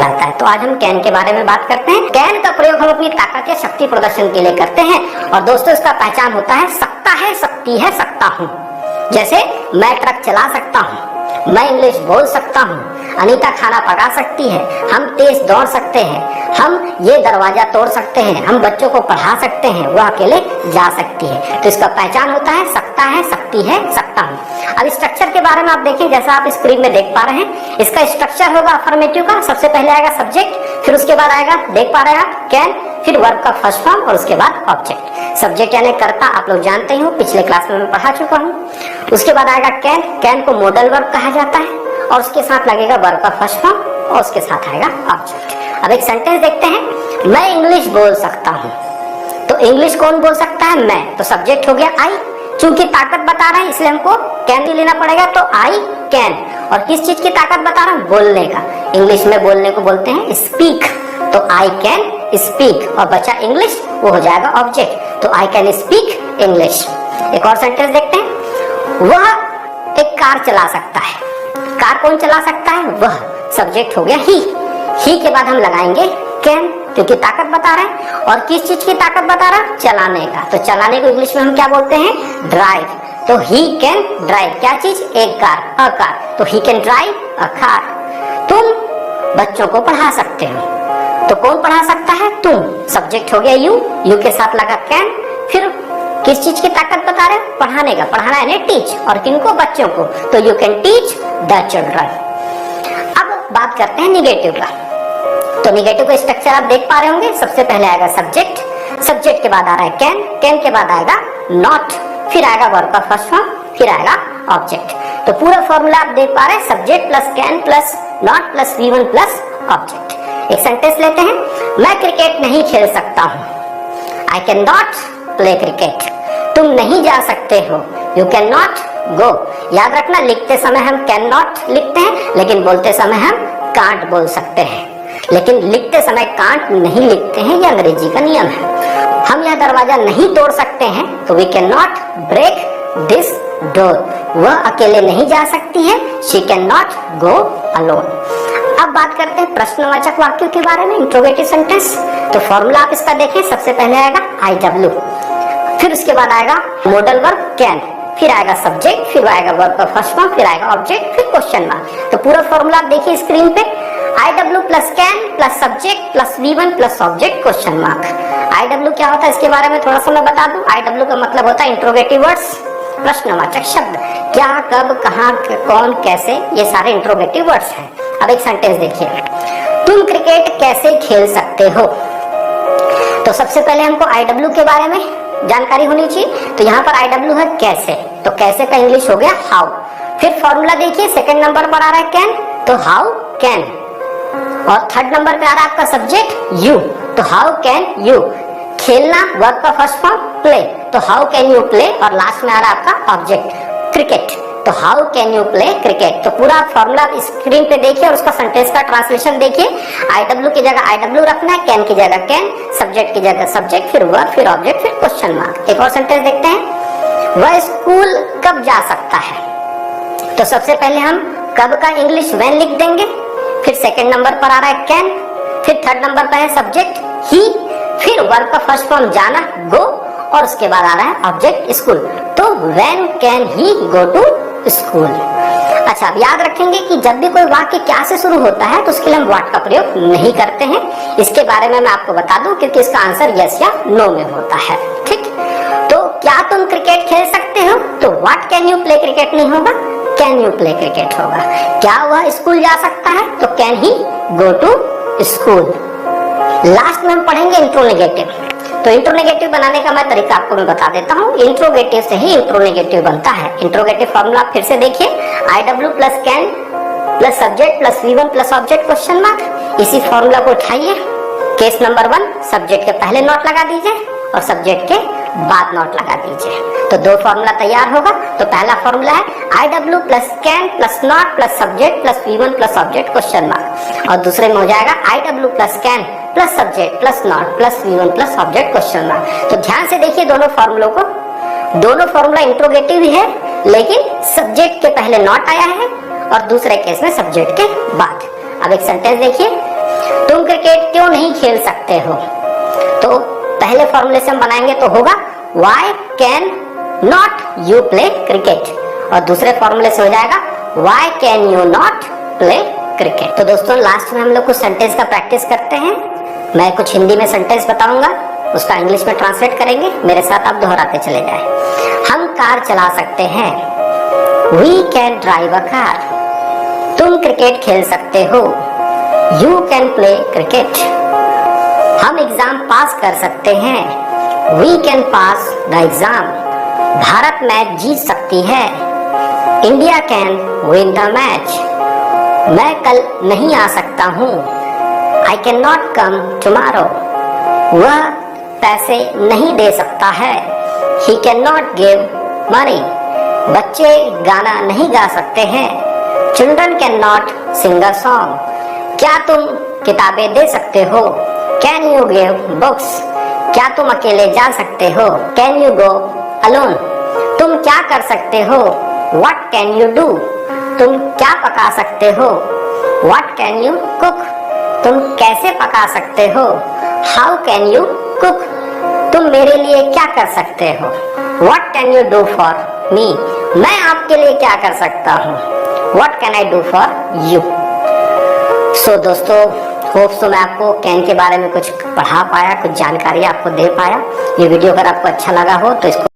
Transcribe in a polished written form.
जाता है। तो आज हम कैन के बारे में बात करते हैं। कैन का प्रयोग हम अपनी ताकत या शक्ति प्रदर्शन के लिए करते हैं और दोस्तों इसका पहचान होता है सकता है, सकती है, सकता हूँ। जैसे मैं ट्रक चला सकता हूँ, मैं इंग्लिश बोल सकता हूँ, अनीता खाना पका सकती है, हम तेज दौड़ सकते हैं, हम ये दरवाजा तोड़ सकते हैं, हम बच्चों को पढ़ा सकते हैं, वो अकेले जा सकती है। तो इसका पहचान होता है सकता है, सकती है, सकता हूँ। अब स्ट्रक्चर के बारे में आप देखें, जैसा आप स्क्रीन में देख पा रहे हैं, इसका स्ट्रक्चर होगा अफर्मेटिव का। सबसे पहले आएगा सब्जेक्ट, फिर उसके बाद आएगा, देख पा रहे हैं आप, कैन, फिर वर्ब का फर्स्ट फॉर्म और उसके बाद ऑब्जेक्ट। सब्जेक्ट यानी कर्ता, आप लोग जानते ही हो, पिछले क्लास में मैं पढ़ा चुका हूँ। उसके बाद आएगा कैन, कैन को मॉडल वर्ब कहा जाता है और उसके साथ लगेगा वर्ब का फर्स्ट फॉर्म और उसके साथ आएगा ऑब्जेक्ट। अब एक सेंटेंस देखते हैं, मैं इंग्लिश बोल सकता हूँ। तो इंग्लिश कौन बोल सकता है? मैं। तो सब्जेक्ट हो गया आई, चूंकि ताकत बता रहा है इसलिए हमको कैन भी लेना पड़ेगा। तो आई कैन, और किस चीज की ताकत बता रहा हूँ? बोलने का। इंग्लिश में बोलने को बोलते हैं स्पीक, तो आई कैन स्पीक, और बचा इंग्लिश, वो हो जाएगा ऑब्जेक्ट। तो आई कैन स्पीक इंग्लिश। एक और सेंटेंस देखते हैं, वह एक कार चला सकता है। कार कौन चला सकता है? वह। सब्जेक्ट हो गया ही के बाद हम लगाएंगे कैन, क्योंकि ताकत बता रहे हैं। और किस चीज की ताकत बता रहा है? चलाने का। तो चलाने को इंग्लिश में हम क्या बोलते हैं? ड्राइव। तो ही कैन ड्राइव, क्या चीज? एक कार, अ कार। तो he can drive a car. तुम बच्चों को पढ़ा सकते हो। तो कौन पढ़ा सकता है? तुम। सब्जेक्ट हो गया यू के साथ लगा कैन, फिर किस चीज की ताकत बता रहे हैं? पढ़ाने का। पढ़ाना है टीच, और किनको? बच्चों को। तो you can teach the children. अब बात करते हैं निगेटिव का। तो निगेटिव का स्ट्रक्चर आप देख पा रहे होंगे। सबसे पहले आएगा सब्जेक्ट, सब्जेक्ट के बाद आ रहा है कैन, कैन के बाद आएगा नॉट, फिर आएगा वर्ब का फर्स्ट फॉर्म, फिर आएगा ऑब्जेक्ट। तो पूरा फॉर्मूला आप देख पा रहे हैं, subject plus can plus not plus V1 plus object. एक सेंटेंस लेते हैं, मैं क्रिकेट नहीं खेल सकता हूँ। I can not play cricket. तुम नहीं जा सकते हो, यू कैन नॉट गो। याद रखना, लिखते समय हम कैन नॉट लिखते हैं, लेकिन बोलते समय हम कांट बोल सकते हैं। लेकिन लिखते समय कांट नहीं लिखते हैं, यह अंग्रेजी का नियम है। हम यह दरवाजा नहीं तोड़ सकते हैं, तो we can not break this door. वह अकेले नहीं जा सकती है, she can not go alone. अब बात करते हैं प्रश्नवाचक वाक्यों के बारे में, इंट्रोगेटिव सेंटेंस। तो फॉर्मूला आप इसका देखें, सबसे पहले आएगा IW, फिर उसके बाद आएगा मॉडल वर्ब कैन, फिर आएगा सब्जेक्ट, फिर आएगा वर्ब का फर्स्ट फॉर्म, फिर आएगा ऑब्जेक्ट, फिर क्वेश्चन मार्क। तो पूरा फॉर्मूला आप देखिए स्क्रीन पे, IW plus can plus subject plus V1 plus object question mark. IW क्या होता है इसके बारे में थोड़ा सा मैं बता दूं। IW का मतलब होता है इंट्रोगेटिव वर्ड्स, प्रश्नवाचक शब्द। क्या, कब, कहां, कौन, कैसे, ये सारे इंट्रोगेटिव वर्ड्स हैं। अब एक सेंटेंस देखिए, तुम क्रिकेट कैसे खेल सकते हो। तो सबसे पहले हमको IW के बारे में जानकारी होनी चाहिए। तो यहाँ पर IW है कैसे, तो कैसे का इंग्लिश हो गया हाउ। फिर फॉर्मूला देखिए, सेकंड नंबर पर आ रहा है कैन, तो हाउ कैन, और थर्ड नंबर पे आ रहा है आपका सब्जेक्ट यू, तो हाउ कैन यू। खेलना, वर्ब का फर्स्ट फॉर्म प्ले, तो हाउ कैन यू प्ले, और लास्ट में आ रहा है आपका ऑब्जेक्ट क्रिकेट, तो how can you play cricket. तो पूरा फॉर्मूला स्क्रीन पे देखिए और उसका सेंटेंस का ट्रांसलेशन देखिए। IW की जगह IW रखना है, कैन की जगह कैन, सब्जेक्ट की जगह सब्जेक्ट, फिर वर्ब, फिर ऑब्जेक्ट, फिर क्वेश्चन मार्क। एक और सेंटेंस देखते हैं, वह स्कूल कब जा सकता है। तो सबसे पहले हम कब का इंग्लिश व्हेन लिख देंगे, फिर सेकंड नंबर पर आ रहा है कैन, फिर थर्ड नंबर पर है सब्जेक्ट ही, फिर वर्ब का फर्स्ट फॉर्म जाना गो, और उसके बाद आ रहा है ऑब्जेक्ट स्कूल। तो when can he go to school. अच्छा, अब याद रखेंगे कि जब भी कोई वाक्य क्या से शुरू होता है तो उसके लिए हम व्हाट का प्रयोग नहीं करते हैं। इसके बारे में मैं आपको बता दूं, क्योंकि इसका आंसर यस या नो में होता है। ठीक, तो क्या तुम क्रिकेट खेल सकते हो, तो what can you play cricket नहीं होगा, कैन यू प्ले क्रिकेट होगा। क्या वह स्कूल जा सकता है, तो can he go to school. Last में हम पढ़ेंगे इंट्रोनेगेटिव। तो इंट्रोनेगेटिव बनाने का मैं तरीका आपको मैं बता देता हूँ। इंट्रोगेटिव से ही इंट्रोनेगेटिव बनता है। इंट्रोगेटिव फॉर्मूला फिर से देखिए, IW plus can plus subject plus V1 plus object question mark. इसी फॉर्मूला को उठाइए, केस नंबर 1 सब्जेक्ट के पहले नॉट लगा दीजिए और सब्जेक्ट के बाद नॉट लगा दीजिए, तो दो फॉर्मूला तैयार होगा। तो पहला फॉर्मूला है IW plus can plus not plus subject plus V1 plus object question mark, और दूसरे में हो जाएगा IW plus can plus subject plus not plus V1 plus object question mark. तो ध्यान से देखिए दोनों फॉर्मूलों को, दोनों फॉर्मूला इंट्रोगेटिव ही है, लेकिन सब्जेक्ट के पहले नॉट आया है और दूसरे केस में सब्जेक्ट के बाद। अब एक सेंटेंस देखिए, तुम क्रिकेट क्यों नहीं खेल सकते हो? तो पहले फॉर्मुलेशन बनाएंगे तो होगा Why can not you play cricket? और दूसरे फॉर्मूले से हो जाएगा Why can you not play cricket? तो दोस्तों लास्ट में हम लोग कुछ सेंटेंस का प्रैक्टिस करते हैं। मैं कुछ हिंदी में सेंटेंस बताऊंगा, उसका इंग्लिश में ट्रांसलेट करेंगे, मेरे साथ आप दोहराते चले जाएं। हम कार चला सकते हैं, We can drive a car. तुम क्रिकेट खेल सकते हो, You can play cricket. हम एग्जाम पास कर सकते हैं, We can pass the exam. Bharat match जीत सकती है, India can win the match. मैं कल नहीं आ सकता हूँ, I cannot come tomorrow. वह पैसे नहीं दे सकता है, He cannot give money. बच्चे गाना नहीं गा सकते हैं, Children cannot sing a song. क्या तुम किताबें दे सकते हो, Can you give books? क्या तुम अकेले जा सकते हो, Can you go alone? तुम क्या कर सकते हो, What can you do? तुम क्या पका सकते हो, What can you cook? तुम कैसे पका सकते हो, How can you cook? तुम मेरे लिए क्या कर सकते हो, What can you do for me? मैं आपके लिए क्या कर सकता हूँ, What can I do for you? सो दोस्तों, होप सो मैं आपको कैन के बारे में कुछ पढ़ा पाया, कुछ जानकारी आपको दे पाया। ये वीडियो अगर आपको अच्छा लगा हो तो इसको